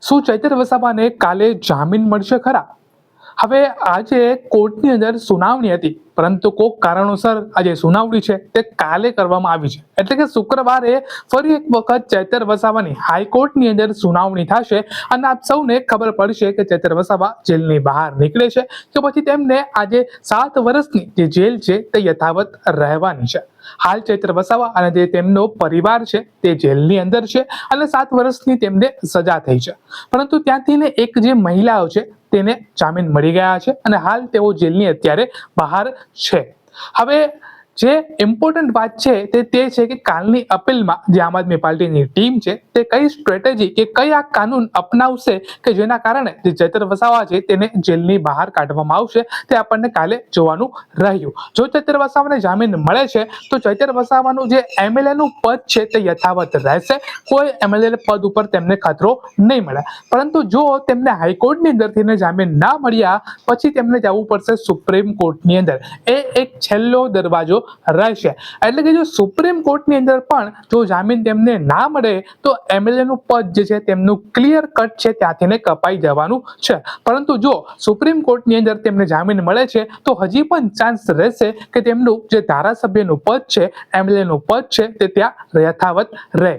શું ચૈતર વસાવાને કાલે જામીન મળશે ખરા? હવે આજે કોર્ટની અંદર સુનાવણી હતી, પરંતુ કોઈક કારણોસર આજે સુનાવણી છે તે કાલે કરવામાં આવી છે, એટલે કે શુક્રવારે ફરી એક વખત ચૈતર વસાવાની હાઈકોર્ટની અંદર સુનાવણી થશે અને આપ સૌને ખબર પડશે કે ચૈતર વસાવા જેલની બહાર નીકળે છે કે પછી તેમને આજે 7 વર્ષની જે જેલ છે તે યથાવત રહેવાની છે. હાલ ચૈતર વસાવા અને જે તેમનો પરિવાર છે તે જેલની અંદર છે અને 7 વર્ષની તેમને સજા થઈ છે, પરંતુ ત્યાંથી એક જે મહિલાઓ છે તેને જામીન મળી ગયા છે અને હાલ તેઓ જેલની અત્યારે બહાર છે. હવે જે ઇમ્પોર્ટન્ટ વાત છે તે છે કે કાલની અપીલમાં જે આમ આદમી પાર્ટીની ટીમ છે તે કઈ સ્ટ્રેટેજી કે કઈ આ કાનૂન અપનાવશે કે જેના કારણે જે ચૈતર વસાવા છે તેને જેલની બહાર કાઢવામાં આવશે તે આપણને કાલે જોવાનું રહ્યું. જો ચૈતર વસાવાને જામીન મળે છે તો ચૈતર વસાવાનું જે એમએલએ નું પદ છે તે યથાવત રહેશે, કોઈ એમએલએ પદ ઉપર તેમને ખતરો નહીં મળે. પરંતુ જો તેમને હાઈકોર્ટની અંદરથી જામીન ના મળ્યા પછી તેમને જવું પડશે સુપ્રીમ કોર્ટની અંદર. એ એક છેલ્લો દરવાજો રહેશે, એટલે કે જો સુપ્રીમ કોર્ટની અંદર પણ જો જામીન તેમને ના મળે તો એમએલએ નું પદ જે છે તેમનું ક્લિયર કટ છે ત્યાંથી કપાઈ જવાનું છે. પરંતુ જો સુપ્રીમ કોર્ટની અંદર તેમને જામીન મળે છે તો હજી પણ ચાન્સ રહેશે કે તેમનું જે ધારાસભ્યનું પદ છે, એમએલએ નું પદ છે તે ત્યાં યથાવત રહે.